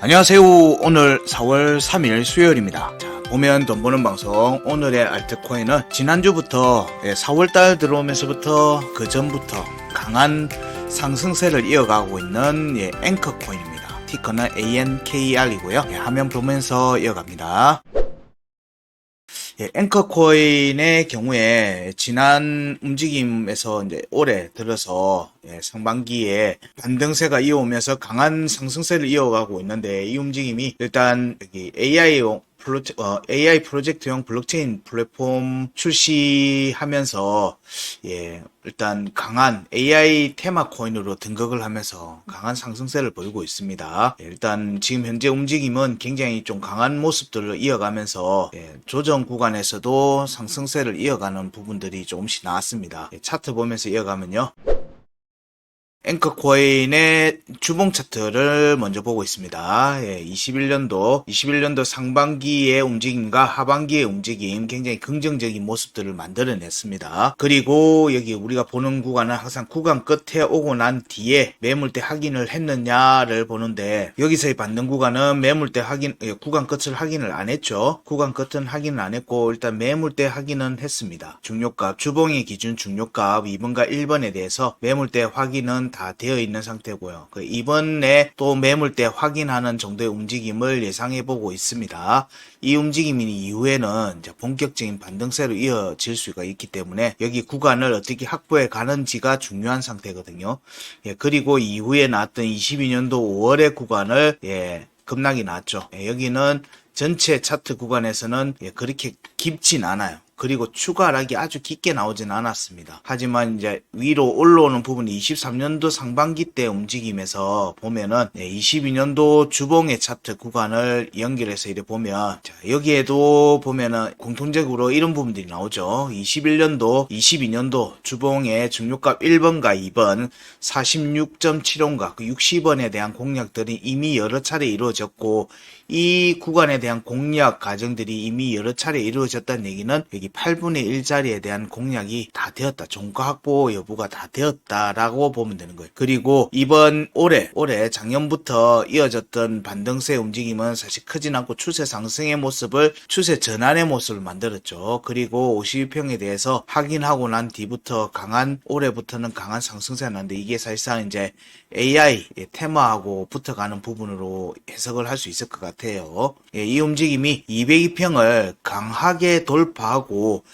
안녕하세요. 오늘 4월 3일 수요일입니다. 자, 보면 돈 버는 방송. 오늘의 알트코인은 지난주부터 4월달 들어오면서부터 그 전부터 강한 상승세를 이어가고 있는 앵커코인입니다. 티커는 ANKR이고요. 화면 보면서 이어갑니다. 앵커코인의 경우에 지난 움직임에서 이제 올해 들어서 상반기에 반등세가 이어오면서 강한 상승세를 이어가고 있는데, 이 움직임이 일단 여기 AI 프로젝트용 블록체인 플랫폼 출시하면서 일단 강한 AI 테마 코인으로 등극을 하면서 강한 상승세를 보이고 있습니다. 일단 지금 현재 움직임은 굉장히 좀 강한 모습들을 이어가면서 조정 구간에서도 상승세를 이어가는 부분들이 조금씩 나왔습니다. 차트 보면서 이어가면요. 앵커코인의 주봉 차트를 먼저 보고 있습니다. 21년도 상반기의 움직임과 하반기의 움직임, 굉장히 긍정적인 모습들을 만들어냈습니다. 그리고 여기 우리가 보는 구간은 항상 구간 끝에 오고 난 뒤에 매물대 확인을 했느냐를 보는데, 여기서의 반등 구간은 구간 끝을 확인을 안 했죠. 구간 끝은 확인을 안 했고 일단 매물대 확인은 했습니다. 중요값, 주봉의 기준 중요값 2번과 1번에 대해서 매물대 확인은 다 되어 있는 상태고요. 이번에 또 매물대 확인하는 정도의 움직임을 예상해 보고 있습니다. 이 움직임 이후에는 이제 본격적인 반등세로 이어질 수가 있기 때문에 여기 구간을 어떻게 확보해 가는지가 중요한 상태거든요. 그리고 이후에 나왔던 22년도 5월의 구간을 급락이 나왔죠. 여기는 전체 차트 구간에서는 그렇게 깊진 않아요. 그리고 추가 하락이 아주 깊게 나오진 않았습니다. 하지만 이제 위로 올라오는 부분이 23년도 상반기 때 움직임에서 보면은 22년도 주봉의 차트 구간을 연결해서 이렇게 보면, 자, 여기에도 보면은 공통적으로 이런 부분들이 나오죠. 22년도 주봉의 중요값 1번과 2번 46.75가 그 60원에 대한 공략들이 이미 여러 차례 이루어졌고, 이 구간에 대한 공략 과정들이 이미 여러 차례 이루어졌다는 얘기는 여기 8분의 1 자리에 대한 공략이 다 되었다. 종가 확보 여부가 다 되었다라고 보면 되는 거예요. 그리고 이번 올해 작년부터 이어졌던 반등세 움직임은 사실 크진 않고 추세 상승의 모습을, 추세 전환의 모습을 만들었죠. 그리고 52평에 대해서 확인하고 난 뒤부터 올해부터는 강한 상승세가 나는데, 이게 사실상 이제 AI 테마하고 붙어가는 부분으로 해석을 할 수 있을 것 같아요. 이 움직임이 202평을 강하게 돌파하고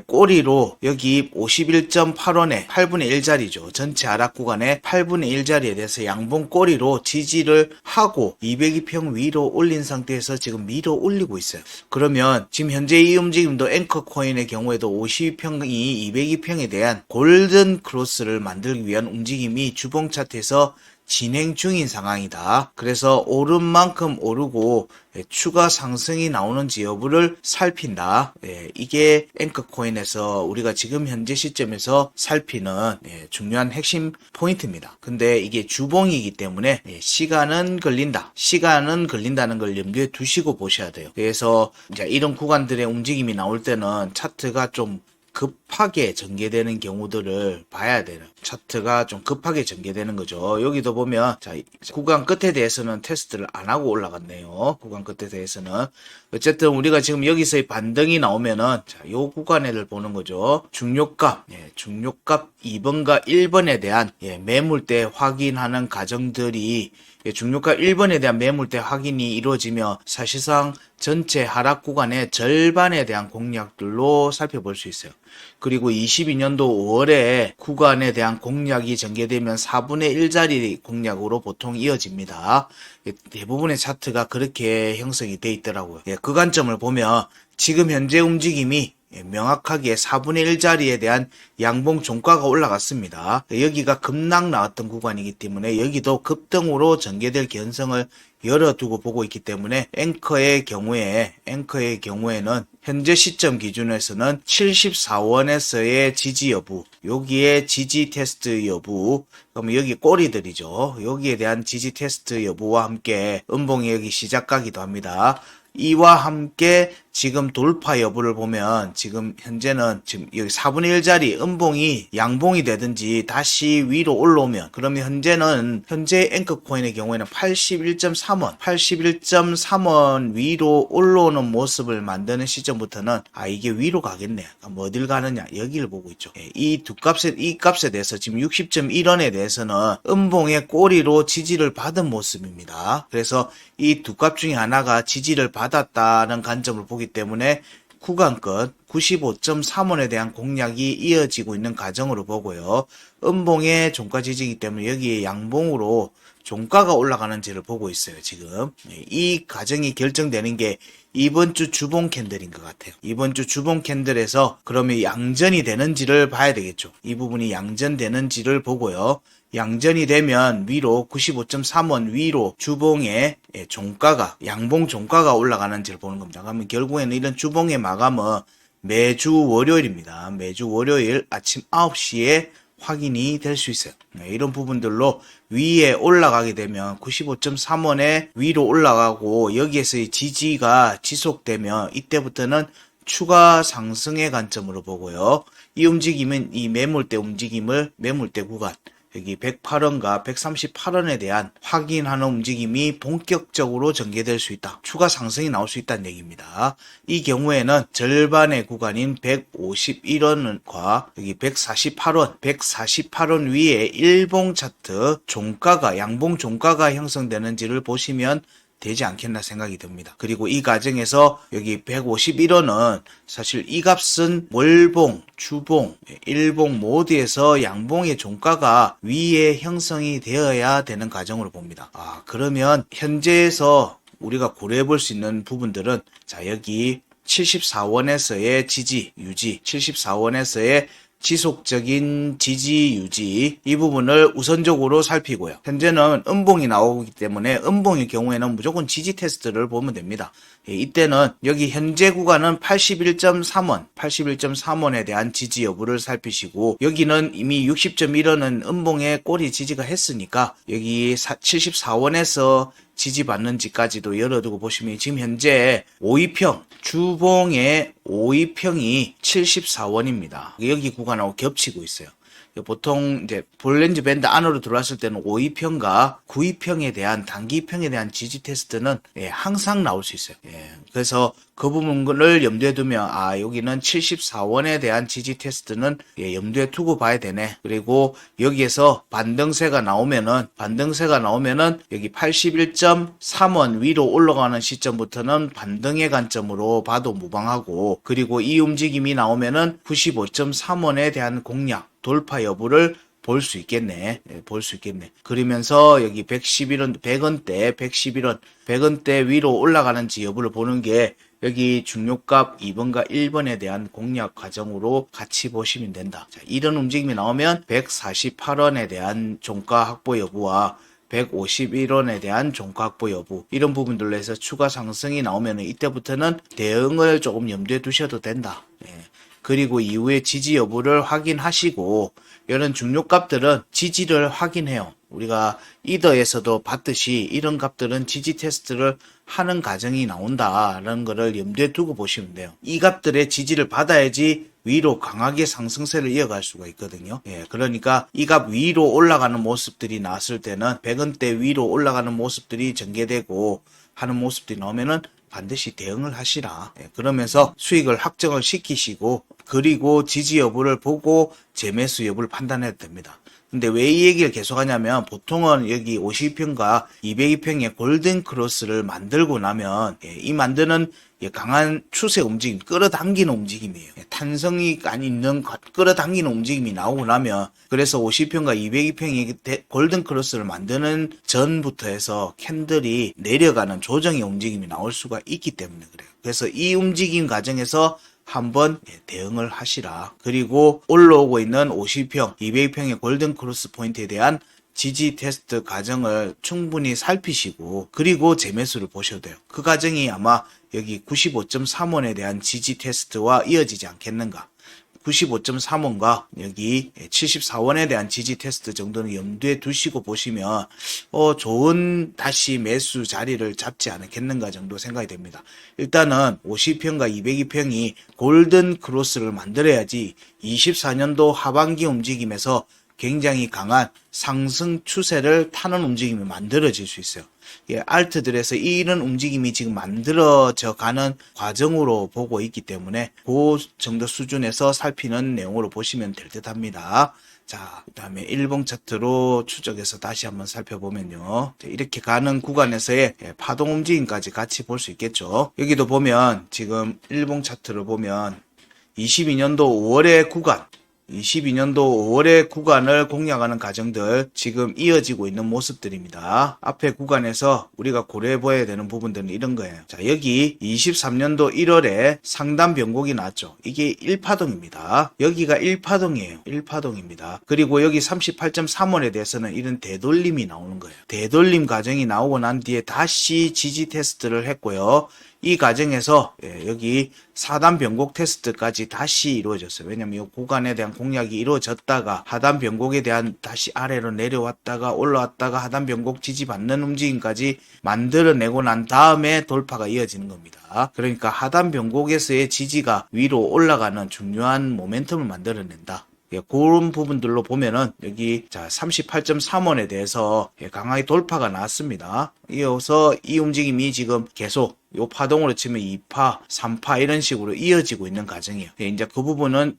꼬리로 여기 51.8원에 8분의 1 자리죠. 전체 하락 구간의 8분의 1 자리에 대해서 양봉 꼬리로 지지를 하고 202평 위로 올린 상태에서 지금 밀어 올리고 있어요. 그러면 지금 현재 이 움직임도 앵커코인의 경우에도 52평이 202평에 대한 골든 크로스를 만들기 위한 움직임이 주봉 차트에서 진행 중인 상황이다. 그래서 오른 만큼 오르고 추가 상승이 나오는지 여부를 살핀다. 이게 앵커코인에서 우리가 지금 현재 시점에서 살피는 중요한 핵심 포인트입니다. 근데 이게 주봉이기 때문에 시간은 걸린다는 걸 염두에 두시고 보셔야 돼요. 그래서 이제 이런 구간들의 움직임이 나올 때는 차트가 좀 급하게 전개되는 경우들을 봐야 돼요. 차트가 좀 급하게 전개되는 거죠. 여기도 보면, 자, 구간 끝에 대해서는 테스트를 안 하고 올라갔네요. 구간 끝에 대해서는. 어쨌든 우리가 지금 여기서의 반등이 나오면은, 자, 요 구간을 보는 거죠. 중요값 2번과 1번에 대한 매물대 확인하는 과정들이, 중요가 1번에 대한 매물대 확인이 이루어지며 사실상 전체 하락 구간의 절반에 대한 공략들로 살펴볼 수 있어요. 그리고 22년도 5월에 구간에 대한 공략이 전개되면 4분의 1 자리 공략으로 보통 이어집니다. 대부분의 차트가 그렇게 형성이 돼 있더라고요. 그 관점을 보면 지금 현재 움직임이 명확하게 4분의 1 자리에 대한 양봉 종가가 올라갔습니다. 여기가 급락 나왔던 구간이기 때문에 여기도 급등으로 전개될 개연성을 열어두고 보고 있기 때문에 앵커의 경우에는 현재 시점 기준에서는 74원에서의 지지 여부, 여기에 지지 테스트 여부, 그럼 여기 꼬리들이죠. 여기에 대한 지지 테스트 여부와 함께 음봉이 여기 시작가기도 합니다. 이와 함께 지금 돌파 여부를 보면 지금 현재는 지금 여기 4분의 1짜리 음봉이 양봉이 되든지 다시 위로 올라오면, 그러면 현재 앵커코인의 경우에는 81.3원 위로 올라오는 모습을 만드는 시점부터는 이게 위로 가겠네. 뭐 어딜 가느냐, 여기를 보고 있죠. 이 값에 대해서 지금 60.1원에 대해서는 음봉의 꼬리로 지지를 받은 모습입니다. 그래서 이 두 값 중에 하나가 지지를 받았다는 관점을 보기 때문에 구간끝 95.3원에 대한 공략이 이어지고 있는 과정으로 보고요. 음봉의 종가 지지이기 때문에 여기에 양봉으로 종가가 올라가는지를 보고 있어요. 지금 이 과정이 결정되는 게 이번 주 주봉 캔들인 것 같아요. 이번 주 주봉 캔들에서 그러면 양전이 되는지를 봐야 되겠죠. 이 부분이 양전되는지를 보고요. 양전이 되면 위로 95.3원 위로 주봉의 종가가, 양봉 종가가 올라가는지를 보는 겁니다. 그러면 결국에는 이런 주봉의 마감은 매주 월요일입니다. 매주 월요일 아침 9시에 확인이 될 수 있어요. 이런 부분들로 위에 올라가게 되면 95.3원에 위로 올라가고 여기에서의 지지가 지속되면 이때부터는 추가 상승의 관점으로 보고요. 이 움직임은 이 매물대 움직임을 매물대 구간 여기 108원과 138원에 대한 확인하는 움직임이 본격적으로 전개될 수 있다. 추가 상승이 나올 수 있다는 얘기입니다. 이 경우에는 절반의 구간인 151원과 여기 148원 위에 일봉 차트 종가가, 양봉 종가가 형성되는지를 보시면 되지 않겠나 생각이 듭니다. 그리고 이 과정에서 여기 151원은 사실 이 값은 월봉, 주봉, 일봉 모두에서 양봉의 종가가 위에 형성이 되어야 되는 과정으로 봅니다. 그러면 현재에서 우리가 고려해 볼 수 있는 부분들은 자, 여기 74원에서의 지지, 유지, 74원에서의 지속적인 지지 유지, 이 부분을 우선적으로 살피고요. 현재는 음봉이 나오기 때문에 음봉의 경우에는 무조건 지지 테스트를 보면 됩니다. 이때는 여기 현재 구간은 81.3원에 대한 지지 여부를 살피시고, 여기는 이미 60.1원은 음봉의 꼬리 지지가 했으니까 여기 74원에서 지지받는지까지도 열어두고 보시면 지금 현재 5위평, 주봉의 5위평이 74원입니다. 여기 구간하고 겹치고 있어요. 보통 이제 볼렌즈 밴드 안으로 들어왔을 때는 5위평과 9위평에 대한 단기평에 대한 지지 테스트는 항상 나올 수 있어요. 그래서 그 부분을 염두에 두면 여기는 74원에 대한 지지 테스트는 염두에 두고 봐야 되네. 그리고 여기에서 반등세가 나오면은 여기 81.3원 위로 올라가는 시점부터는 반등의 관점으로 봐도 무방하고, 그리고 이 움직임이 나오면은 95.3원에 대한 공략 돌파 여부를 볼 수 있겠네. 그러면서 여기 111원, 100원대 위로 올라가는지 여부를 보는 게 여기 중요값 2번과 1번에 대한 공략 과정으로 같이 보시면 된다. 자, 이런 움직임이 나오면 148원에 대한 종가 확보 여부와 151원에 대한 종가 확보 여부, 이런 부분들로 해서 추가 상승이 나오면 이때부터는 대응을 조금 염두에 두셔도 된다. 그리고 이후에 지지 여부를 확인하시고, 이런 중요값들은 지지를 확인해요. 우리가 이더에서도 봤듯이 이런 값들은 지지 테스트를 하는 과정이 나온다라는 거를 염두에 두고 보시면 돼요. 이 값들의 지지를 받아야지 위로 강하게 상승세를 이어갈 수가 있거든요. 그러니까 이 값 위로 올라가는 모습들이 나왔을 때는 100원대 위로 올라가는 모습들이 전개되고 하는 모습들이 나오면은 반드시 대응을 하시라. 그러면서 수익을 확정을 시키시고, 그리고 지지 여부를 보고 재매수 여부를 판단해야 됩니다. 근데 왜 이 얘기를 계속 하냐면, 보통은 여기 52평과 202평의 골든 크로스를 만들고 나면 이 만드는 강한 추세 움직임, 끌어당기는 움직임이에요. 탄성이 있는 끌어당기는 움직임이 나오고 나면, 그래서 50평과 202평의 골든 크로스를 만드는 전부터 해서 캔들이 내려가는 조정의 움직임이 나올 수가 있기 때문에 그래요. 그래서 이 움직임 과정에서 한번 대응을 하시라. 그리고 올라오고 있는 50평, 200평의 골든 크로스 포인트에 대한 지지 테스트 과정을 충분히 살피시고, 그리고 재매수를 보셔도 돼요. 그 과정이 아마 여기 95.3원에 대한 지지 테스트와 이어지지 않겠는가. 95.3원과 여기 74원에 대한 지지 테스트 정도는 염두에 두시고 보시면 좋은 다시 매수 자리를 잡지 않겠는가 정도 생각이 됩니다. 일단은 50평과 202평이 골든 크로스를 만들어야지 24년도 하반기 움직임에서 굉장히 강한 상승 추세를 타는 움직임이 만들어질 수 있어요. 알트들에서 이런 움직임이 지금 만들어져 가는 과정으로 보고 있기 때문에 그 정도 수준에서 살피는 내용으로 보시면 될 듯 합니다. 자, 그 다음에 일봉 차트로 추적해서 다시 한번 살펴보면요. 이렇게 가는 구간에서의 파동 움직임까지 같이 볼 수 있겠죠. 여기도 보면 지금 일봉 차트를 보면 22년도 5월의 구간 22년도 5월의 구간을 공략하는 과정들 지금 이어지고 있는 모습들입니다. 앞에 구간에서 우리가 고려해 봐야 되는 부분들은 이런 거예요. 자, 여기 23년도 1월에 상단 변곡이 나왔죠. 이게 1파동입니다. 여기가 1파동이에요. 1파동입니다. 그리고 여기 38.3원에 대해서는 이런 되돌림이 나오는 거예요. 되돌림 과정이 나오고 난 뒤에 다시 지지 테스트를 했고요. 이 과정에서 여기 4단 변곡 테스트까지 다시 이루어졌어요. 왜냐면 이 구간에 대한 공략이 이루어졌다가 하단 변곡에 대한 다시 아래로 내려왔다가 올라왔다가 하단 변곡 지지받는 움직임까지 만들어내고 난 다음에 돌파가 이어지는 겁니다. 그러니까 하단 변곡에서의 지지가 위로 올라가는 중요한 모멘텀을 만들어낸다. 그런 부분들로 보면은 여기 자 38.3원에 대해서 강하게 돌파가 나왔습니다. 이어서 이 움직임이 지금 계속 요 파동으로 치면 2파, 3파 이런 식으로 이어지고 있는 과정이에요. 이제 그 부분은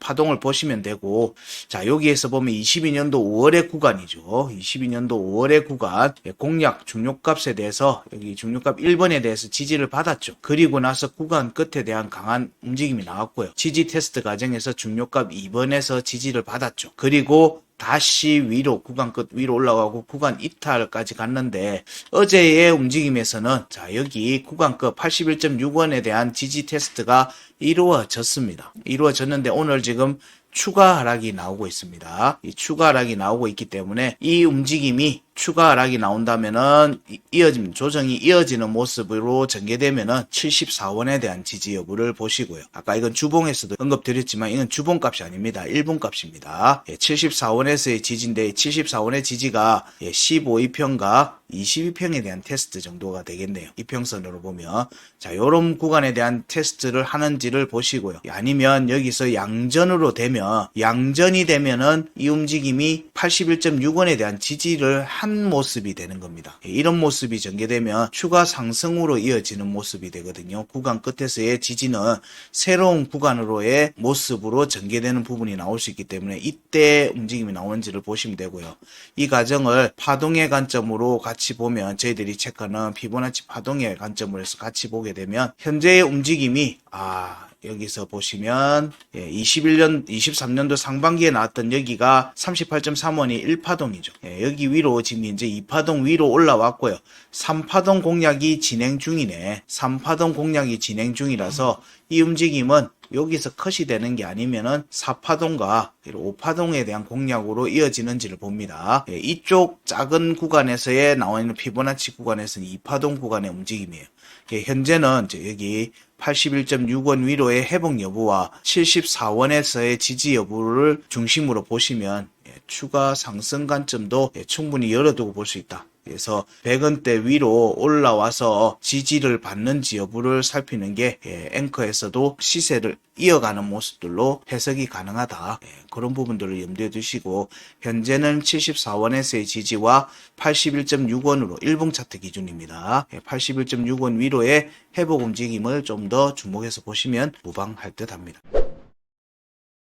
파동을 보시면 되고, 자, 여기에서 보면 22년도 5월의 구간이죠. 22년도 5월의 구간, 공략 중요값에 대해서, 여기 중요값 1번에 대해서 지지를 받았죠. 그리고 나서 구간 끝에 대한 강한 움직임이 나왔고요. 지지 테스트 과정에서 중요값 2번에서 지지를 받았죠. 그리고 다시 위로 구간 끝 위로 올라가고 구간 이탈까지 갔는데 어제의 움직임에서는 자 여기 구간 끝 81.6원에 대한 지지 테스트가 이루어졌습니다. 이루어졌는데 오늘 지금 추가 하락이 나오고 있습니다. 이 추가 하락이 나오고 있기 때문에 이 움직임이 추가 하락이 나온다면은 조정이 이어지는 모습으로 전개되면은 74원에 대한 지지 여부를 보시고요. 아까 이건 주봉에서도 언급드렸지만 이건 주봉값이 아닙니다. 일봉값입니다. 74원에서의 지지인데 74원의 지지가 15이평과 22평에 대한 테스트 정도가 되겠네요. 이평선으로 보면 자 요런 구간에 대한 테스트를 하는지를 보시고요. 아니면 여기서 양전으로 되면 양전이 되면은 이 움직임이 81.6원에 대한 지지를 한 모습이 되는 겁니다. 이런 모습이 전개되면 추가 상승으로 이어지는 모습이 되거든요. 구간 끝에서의 지지는 새로운 구간으로의 모습으로 전개되는 부분이 나올 수 있기 때문에 이때 움직임이 나오는지를 보시면 되고요. 이 과정을 파동의 관점으로 같이 보면 저희들이 체크하는 피보나치 파동의 관점으로 해서 같이 보게 되면 현재의 움직임이 여기서 보시면 23년도 상반기에 나왔던 여기가 38.3원이 1파동이죠. 여기 위로 지금 이제 2파동 위로 올라왔고요. 3파동 공략이 진행 중이네. 3파동 공략이 진행 중이라서 이 움직임은 여기서 컷이 되는 게 아니면은 4파동과 5파동에 대한 공략으로 이어지는지를 봅니다. 이쪽 작은 구간에서의 나와 있는 피보나치 구간에서는 2파동 구간의 움직임이에요. 현재는 여기 81.6원 위로의 회복 여부와 74원에서의 지지 여부를 중심으로 보시면 추가 상승 관점도 충분히 열어두고 볼 수 있다. 그래서 100원대 위로 올라와서 지지를 받는지 여부를 살피는 게 앵커에서도 시세를 이어가는 모습들로 해석이 가능하다. 그런 부분들을 염두에 두시고 현재는 74원에서의 지지와 81.6원으로 일봉 차트 기준입니다. 81.6원 위로의 회복 움직임을 좀 더 주목해서 보시면 무방할 듯 합니다.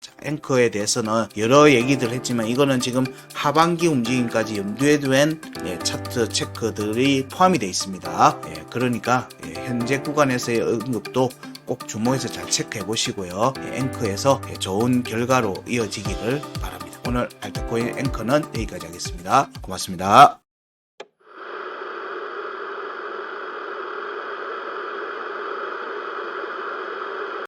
자, 앵커에 대해서는 여러 얘기들 했지만 이거는 지금 하반기 움직임까지 염두에 둔 차트 체크들이 포함이 되어 있습니다. 그러니까 현재 구간에서의 언급도 꼭 주목해서 잘 체크해 보시고요. 앵커에서 좋은 결과로 이어지기를 바랍니다. 오늘 알트코인 앵커는 여기까지 하겠습니다. 고맙습니다.